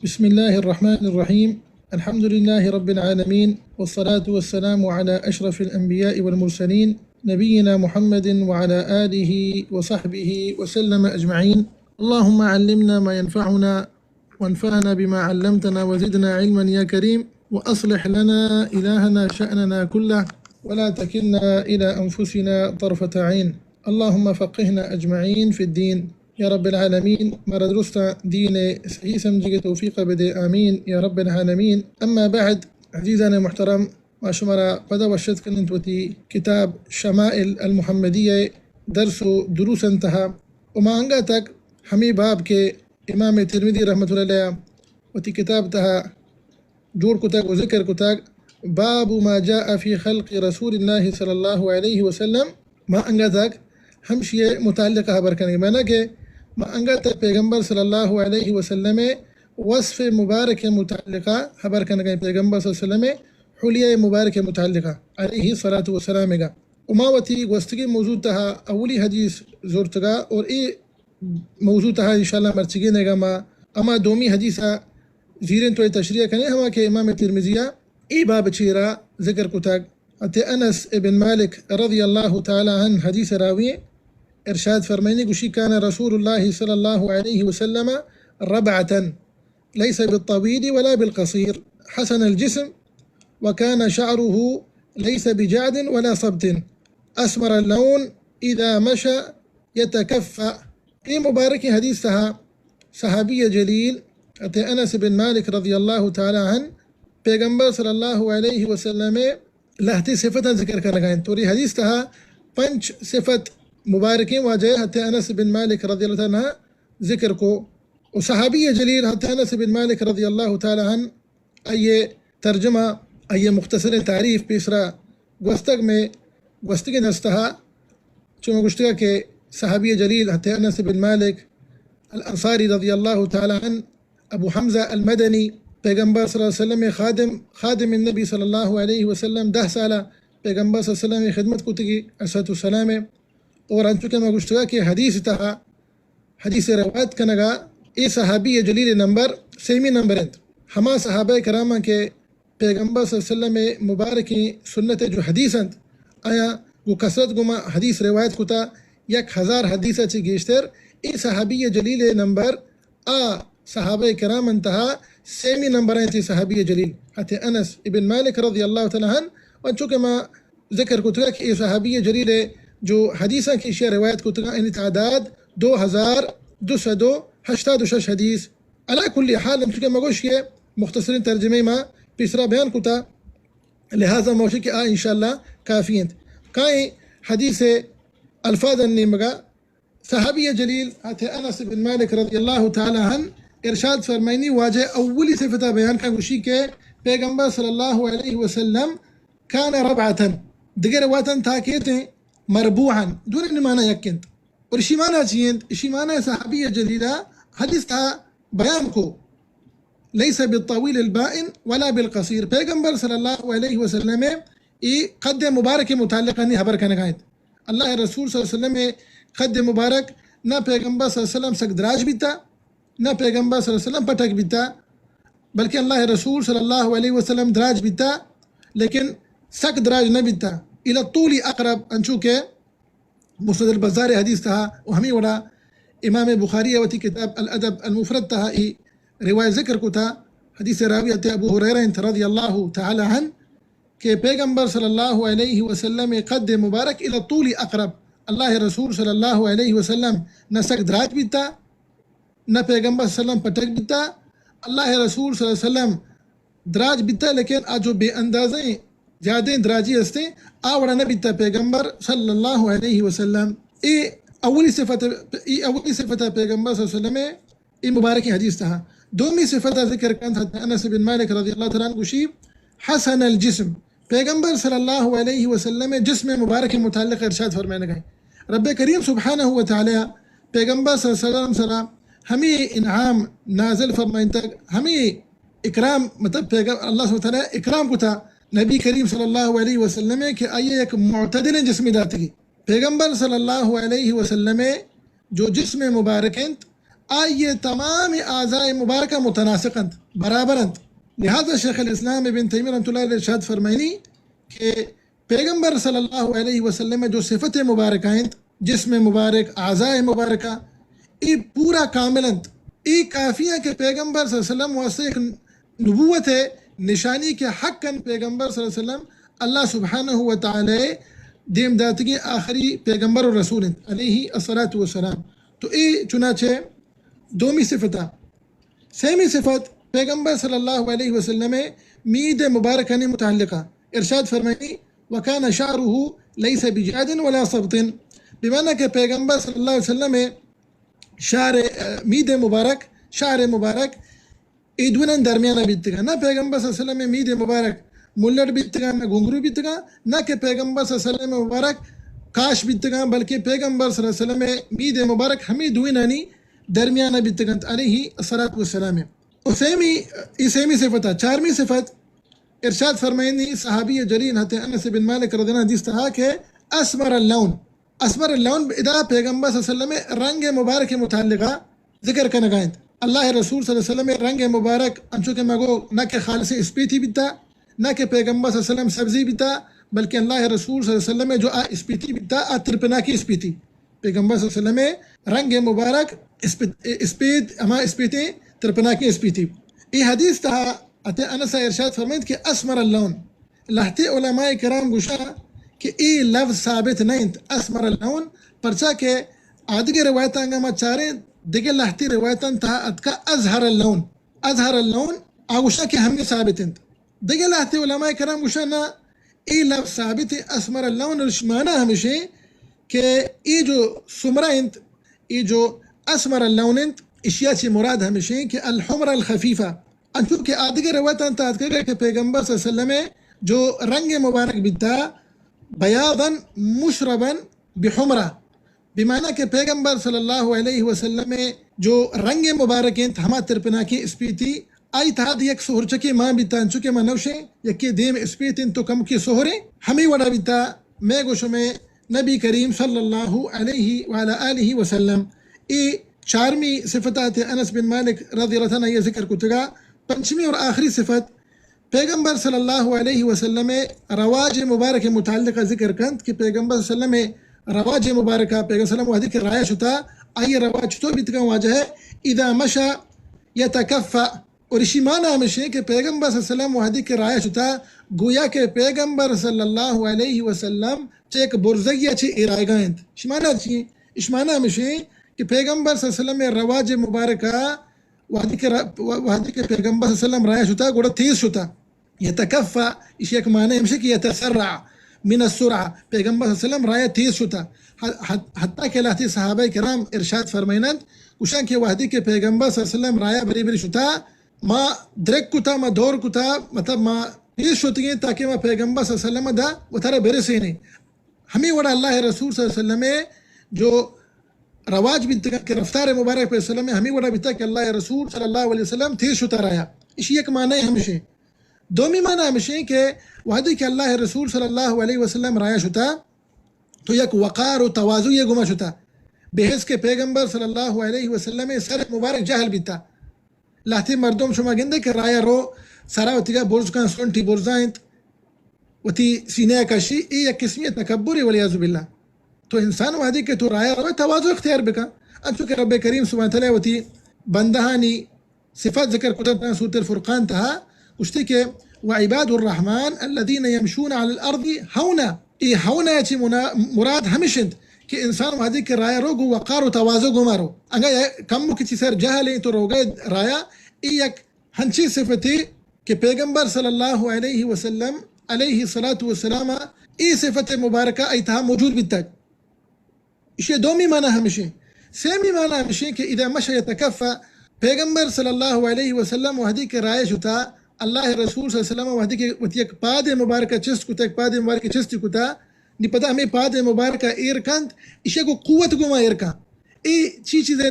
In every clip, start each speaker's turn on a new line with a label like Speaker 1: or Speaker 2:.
Speaker 1: بسم الله الرحمن الرحيم. الحمد لله رب العالمين، والصلاة والسلام على أشرف الأنبياء والمرسلين نبينا محمد وعلى آله وصحبه وسلم أجمعين. اللهم علمنا ما ينفعنا وانفعنا بما علمتنا وزدنا علما يا كريم، وأصلح لنا إلهنا شأننا كله ولا تكلنا إلى أنفسنا طرفة عين. اللهم فقهنا أجمعين في الدين يا رب العالمين. مرة درسنا دين صحيح سمجي توفيق بدي آمين يا رب العالمين. أما بعد، عزيزنا المحترم، ما شمرا قد وشت كنت وتي كتاب شمائل المحمدية درس دروس انتهى، وما أنقاتك حمي باب کے امام ترمذی رحمۃ اللہ علیہ وتی کتاب تها جور کتاک و ذکر کتاک باب ما جاء في خلق رسول الله صلی اللہ علیہ وسلم. ما انقاتك ہمشی متعلقہ خبر کرنے معنی کہ ما انقاتك پیغمبر صلی اللہ علیہ وسلم وصف مبارک متعلقہ خبر کرنے پیغمبر صلی اللہ علیہ وسلم حلیہ مبارک متعلقہ علیہ الصلاۃ والسلام گا وما وتی گوستگی موضوع تها اولی حدیث زورتگا اور ای موضوع تها انشاءاللہ مرچگی نگا ما اما دومی حدیثہ زیرین تو تشریح کرنے ہما کہ امام ترمذیہ ای باب چیرا ذکر کتاک ات انس ابن مالک رضی اللہ تعالی عنہ حدیث راوی ارشاد فرمائنی گوشی کان رسول اللہ صلی اللہ علیہ وسلم ربعتا ليس بالطويل ولا بالقصير حسن الجسم وكان شعره ليس بجعد ولا صبت أسمر اللون إذا مشى يتكفأ. ای مبارکی حدیث تها صحابی جلیل ات انس بن مالک رضی اللہ تعالی عنہ پیغمبر صلی اللہ علیہ وسلم لہتی صفتاً ذکر کر لگائیں. توری حدیث تها پنچ صفت مبارکیں واجہ ات انس بن مالک رضی اللہ تعالی عنہ ذکر کو، و صحابی جلیل ات انس بن مالک رضی اللہ تعالی عنہ ایے ترجمہ ایے مختصر تعریف پیسرا گوستگ میں گوستگی نستہا چون گشتگا کہ صحابی جلیل حتی انس بن مالک الانصاری رضی اللہ تعالی عنہ ابو حمزہ المدنی پیغمبر صلی اللہ علیہ وسلم خادم النبی صلی اللہ علیہ وسلم 10 سالہ پیغمبر صلی اللہ علیہ وسلم خدمت کو تگی علیہ السلام اور انچو کے مگشتگا کہ حدیث تہا حدیث روایت کنگا ای صحابی جلیل نمبر سیمی نمبر انت ہما صحابہ کرامہ کے پیغمبر صلی اللہ علیہ وسلم مبارکی سنت جو حدیث انت آیا وہ کثرت گما حدیث روایت کتا 1000 حدیثہ چی گیشتر ای صحابی جلیل نمبر صحابہ کرام انتہا سیمی نمبر ہیں تی صحابی جلیل حتی انس ابن مالک رضی اللہ تعالیٰ عنہ. اور چونکہ ما ذکر کتگا کہ ای صحابی جلیل جو حدیثہ کی اشیاء روایت کتگا ان تعداد 2286 حدیث. علا کل حال چونکہ مگوش یہ مختصرین ترجمے ما پیسرا بیان کتا لہذا موشی کہ انشاءاللہ کافی انت کائیں حدیث الفاظ النمگا صحابی جلیل ات انس بن مالک رضی اللہ تعالی عنہ ارشاد فرمائنی واجہ اولی صفتہ بیان کا گوشی کے پیغمبر صلی اللہ علیہ وسلم کان ربعتا دیگر واتن تاکیتیں مربوعا دون معنی یکنت اور اسی معنی چیئند اسی معنی صحابی جلیلہ حدیث تا بیان کو لیس بالطویل البائن ولا بالقصیر. پیغمبر صلی اللہ علیہ وسلم ای قد مبارک متعلقہ نہیں حبر کنگائیں. اللہ رسول صلی اللہ علیہ وسلم قد مبارک نہ پیغمبر صلی اللہ علیہ وسلم سک دراج بیتا نہ پیغمبر صلی اللہ علیہ وسلم پٹک بیتا، بلکہ اللہ رسول صلی اللہ علیہ وسلم دراج بیتا لیکن سک دراج نہ بیتا الى الطول اقرب. انچو کہ مسند البزار حدیث تہا و ہمیں وڑا امام بخاری وتی کتاب الادب المفرد تہا ای روایت ذکر کو تھا حدیث راویت ابو ہریرہ رضی اللہ تعالی عنہ کہ پیغمبر صلی اللہ علیہ وسلم قد مبارک الى الطول اقرب. اللہ رسول صلی اللہ علیہ وسلم نہ سک دراج بیتا نہ پیغمبر صلی اللہ علیہ وسلم پٹک بیتا. اللہ رسول صلی اللہ علیہ وسلم دراج بیتا لیکن آجو بے اندازیں زیادہ دراجی ہستے آوڑا نہ بیتا پیغمبر صلی اللہ علیہ وسلم. ای اولی صفت پیغمبر صلی اللہ علیہ وسلم ای مبارکی حدیث تھا. دومی صفت ذکر کن انس بن مالک رضی اللہ تعالیٰ عنہ گوشی حسن الجسم. پیغمبر صلی اللہ علیہ وسلم جسم مبارک متعلق ارشاد فرمانے گئے رب کریم سبحانہ و تعالی پیغمبر صلی اللہ علیہ وسلم ہمیں انعام نازل فرمائن تک ہمیں اکرام مطلب اللہ سبحانہ و تعالی اکرام کو تھا نبی کریم صلی اللہ علیہ وسلم کہ آئیے ایک معتدل جسم داتی. پیغمبر صلی اللہ علیہ وسلم جو جسم مبارک آئیے تمام اعضاء مبارکہ متناسقند برابرند. لہذا شیخ الاسلام ابن تیمیہ رحمۃ اللہ علیہ ارشاد فرمائنی کہ پیغمبر صلی اللہ علیہ وسلم میں جو صفت مبارکہ ہیں، جسم مبارک، اعضاء مبارکہ، یہ پورا کاملند، یہ کافی ہے کہ پیغمبر صلی اللہ علیہ وسلم واسطے ایک نبوت ہے، نشانی کے حق کن پیغمبر صلی اللہ علیہ وسلم اللہ سبحانہ و تعالی دیم داتگی آخری پیغمبر و رسول علیہ الصلاۃ والسلام. تو یہ چنانچہ دومی صفت ہے. سیمی صفت پیغمبر صلی اللہ علیہ وسلم مید مبارکہ نے متعلقہ ارشاد فرمائنی وکان شعرہ لیس بجاد ولا صبط، بمعنی کہ پیغمبر صلی اللہ علیہ وسلم شعر مید مبارک، شعر مبارک ایدونن درمیانہ بیتگا، نہ پیغمبر صلی اللہ علیہ وسلم مید مبارک ملٹ بیتگا، نہ گھنگرو بیتگا، نہ کہ پیغمبر صلی اللہ علیہ وسلم مبارک کاش بیتگا، بلکہ پیغمبر صلی اللہ علیہ وسلم مید مبارک ہمیں دوینانی درمیانہ بیتگا علیہ الصلاۃ والسلام. اور سیمی صفت ہے. چارمی صفت ارشاد فرمائنی صحابی جلیل حضرت انس بن مالک رضی اللہ عنہ حدیث تھا کہ اسمر اللون، اسمر اللون ادا پیغمبر صلی اللہ علیہ وسلم رنگ مبارک متعلقہ ذکر کا نگائند. اللہ رسول صلی اللہ علیہ وسلم رنگ مبارک انچو کہ مگو نہ کہ خالص اسپیتی بیتا، نہ کہ پیغمبر صلی اللہ علیہ وسلم سبزی بیتا، بلکہ اللہ رسول صلی اللہ علیہ وسلم جو اسپیتی بیتا ترپنا کی اسپیتی. پیغمبر صلی اللہ علیہ وسلم رنگ مبارک اسپیت اما اسپیتی ترپنا کی اسپیتی. یہ حدیث تھا اتہ انس ارشاد فرمائد کہ اسمر اللون. لہتے علماء کرام گوشا کہ ای لفظ ثابت نہیں اسمر اللون، پرچا کہ آدھگے روایتاں گا ما چارے دیگے لہتی روایتاں تھا اتکا ازہر اللون، ازہر اللون آگوشا کہ ہمیں ثابت ہیں. دیگے لہتے علماء کرام گوشا نا ای لفظ ثابت اسمر اللون، رشمانہ ہمیشہ کہ ای جو سمرہ انت، ای جو اسمر اللون انت اشیاء چی مراد ہمیشہ کہ الحمر الخفیفہ. انچو کہ آدھگے روایتاں تھا اتکا کہ پیغمبر صلی اللہ علیہ وسلم جو رنگ مبارک بیتا بیاضاً مشرباً بحمرہ، بمعنی کہ پیغمبر صلی اللہ علیہ وسلم جو رنگ مبارک ہیں ہما ترپنا کی اسپیتی آئی تھا دی ایک سہر چکی ماں بیتا انچو کہ ماں نوشے یکی دیم اسپیتیں تو کم کی سہریں ہمیں وڑا بیتا میں گوشو میں نبی کریم صلی اللہ علیہ وعلا آلہ وسلم. ای چارمی صفتات انس بن مالک رضی اللہ عنہ یہ ذکر کتگا. پنچمی اور آخری صفت پیغمبر صلی اللہ علیہ وسلم رواج مبارک متعلقہ ذکر کند کہ پیغمبر صلی اللہ علیہ وسلم رواج مبارکہ پیغمبر صلی اللہ علیہ وسلم وحدی کے رایہ شتا آئی رواج تو بیتگا واجہ ہے اذا مشا یتکفع. اور اسی معنی ہمیشہ کہ پیغمبر صلی اللہ علیہ وسلم وحدی کے رایہ شتا گویا کہ پیغمبر صلی اللہ علیہ وسلم چیک برزگیہ چی ارائے گائند. اسی معنی ہمیشہ کہ پیغمبر صلی اللہ علیہ وسلم رواج مبارکہ وحدی کے پیغمبر صلی اللہ علیہ وسلم رایہ شتا گوڑا تیز شتا. یتکفع اسی ایک معنی ہمشہ کہ یتسرع من السرعہ، پیغمبر صلی اللہ علیہ وسلم رایہ تیز شتا. حتیٰ کہ لہتی صحابہ کرام ارشاد فرمائنند کشان کہ وحدی کے پیغمبر صلی اللہ علیہ وسلم رایہ بری بری شتا ما درک کتا ما دور کتا مطلب ما تیز شتی ہیں تاکہ ما پیغمبر صلی اللہ علیہ وسلم دا وطارہ بری سینے. ہمیں وڑا اللہ رسول صلی اللہ علیہ وسلم جو رواج بیتا کہ رفتار مبارک پہ وسلم ہمیں وڑا بیتا کہ اللہ رسول صلی اللہ علیہ وسلم تیز شتا رہا. اسی ایک معنی ہمیشہ. دومی معنی ہمیشہ کہ وحدی کہ اللہ رسول صلی اللہ علیہ وسلم رایہ شتا تو یک وقار و تواضع یہ گما شتا بحث کے پیغمبر صلی اللہ علیہ وسلم سر مبارک جہل بیتا لہتی مردم شما گندے کہ رایہ رو سارا وطیگا برز کان سنٹی برزائنت وتی سینہ کشی ای یک قسمی تکبری ولیعظ باللہ. تو انسان وحدی کہ تو رایہ رو تواضع اختیار بکا. انچو کہ رب کریم سبحانہ تعالی وتی بندہانی صفات ذکر کتنا سورة الفرقان تہا کشتی کہ وعباد الرحمن الذين يمشون على الارض ہونا. ای ہونا چی مراد ہمیشند کہ انسان وحدی کہ رایہ رو گو وقار و تواضع گو مارو اگر کم کسی سر جہل ہے تو روگے رایہ. ای یک ہنچی صفتی کہ پیغمبر صلی اللہ علیہ وسلم علیہ الصلاۃ والسلام ای صفت مبارکہ ایتہا موجود بیتا. اسی دومی معنی ہمیشہ. سیمی معنی ہمیشہ کہ اذا مشى يتکفع پیغمبر صلی اللہ علیہ وسلم وحدی کے رایہ شتا اللہ رسول صلی اللہ علیہ وسلم وحدی کے وتی ایک پاد مبارکہ چست کتا ایک پاد مبارکہ چستی کتا نی پتہ ہمیں پاد مبارکہ ایر کند اسے کو قوت گما ایر کند. ای چیزیں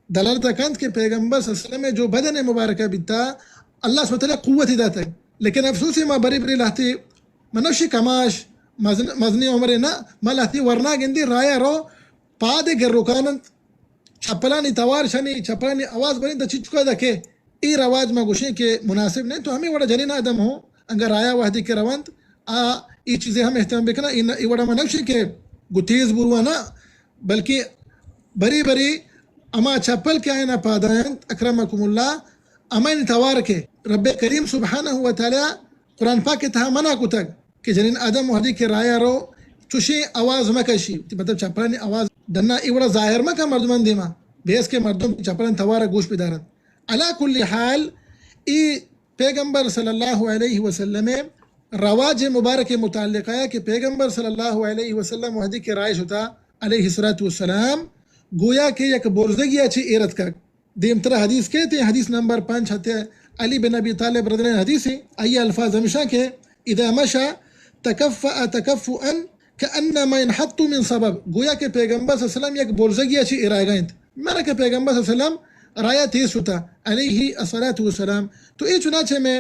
Speaker 1: دلالتا کند کہ پیغمبر صلی اللہ علیہ وسلم جو بدن مبارکہ بیتا اللہ سبحانہ وتعالی قوت داتا ہے. لیکن افسوسی ما بری بری لہتی منوشی کماش مزنی عمر نا ما لہتی ورنا گندی رایہ رو پاد گر رکانند چپلانی توار شنی چپلانی آواز بنی دا چی چکا دا کہ ای رواج ما گوشیں کہ مناسب نہیں تو ہمیں وڑا جنین آدم ہو انگر آیا وحدی کے روند ای چیزیں ہم احترام بکنا ای وڑا ما نوشی کہ گتیز بروانا بلکہ بری بری اما چپل کے آئینا پادائند اکرمکم اللہ اما ان توار کے رب کریم سبحانہ وتعالی قرآن پاک تہا منع کو تک کہ جنین آدم وحدی کے رایا رو چوشی آواز مکشی مطلب چپلانی آواز دنا ای وڑا ظاہر مکا مردمان دیما بیس کے مردم چپلان توارا گوش بدارن علا کل حال ای پیغمبر صلی اللہ علیہ وسلم رواج مبارک متعلق ہے کہ پیغمبر صلی اللہ علیہ وسلم وحدی کے رائش ہوتا علیہ السلام گویا کہ یک بورزگی اچھی ایرت کا دیم ترہ حدیث کہتے ہیں حدیث نمبر 5 ہتے علی بن ابی طالب رضی اللہ عنہ حدیث ہے آئیے الفاظ ہمیشہ کہ اذا مشا تکفأ تکفؤا کأنما ينحط من سبب گویا کہ پیغمبر صلی اللہ علیہ وسلم یک بورزگی اچھی ایرائے گئیں مانا کہ پیغمبر صلی اللہ علیہ وسلم رایا تیس ہوتا علیہ السلام تو ای چنانچہ میں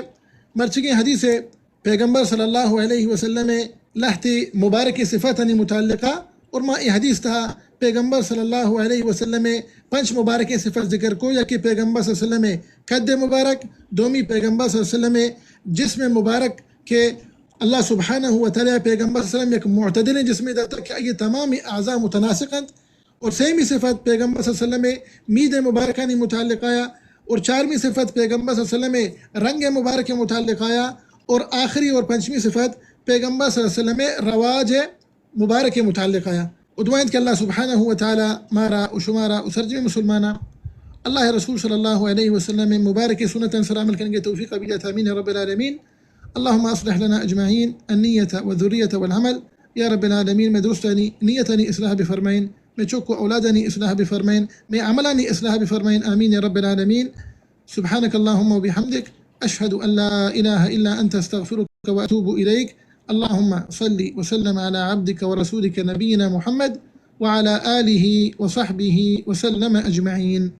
Speaker 1: مرچگی حدیث ہے پیغمبر صلی اللہ علیہ وسلم لہتی مبارک صفاتنی متعلقہ اور ما ای حدیث تھا پیغمبر صلی اللہ علیہ وسلم 5 مبارک صفت ذکر کو یا کہ پیغمبر صلی اللہ علیہ وسلم قد مبارک دومی پیغمبر صلی اللہ علیہ وسلم جسم مبارک کے اللہ سبحانہ وتعالی پیغمبر صلی اللہ علیہ وسلم یک معتدل جسم دیتا کہ یہ تمامی اعضاء متناسقند اور سیمی صفت پیغمبر صلی اللہ علیہ وسلم مید مبارکانی متعلق آیا اور 4ویں صفت پیغمبر صلی اللہ علیہ وسلم رنگ مبارک متعلق آیا اور آخری اور 5ویں صفت پیغمبر صلی اللہ علیہ وسلم رواج مبارک متعلق آیا ادوائند کہ اللہ سبحانہ وتعالی مارا و شمارا و سرجم مسلمانا اللہ رسول صلی اللہ علیہ وسلم مبارک سنة سلام کریں گے توفیق بیت آمین یا رب العالمین اللهم اصلح لنا اجمعین النیة والذریة والعمل یا رب العالمین میں درستانی نیتانی اصلاح بفرمائن میں چوکو اولادانی اصلاح بفرمائن میں عملانی اصلاح بفرمائن آمین یا رب العالمین سبحانك اللهم وبحمدك اشهد ان لا اله الا انت استغفرك واتوب اليك اللهم صل وسلم على عبدك ورسولك نبينا محمد وعلى آله وصحبه وسلم أجمعين.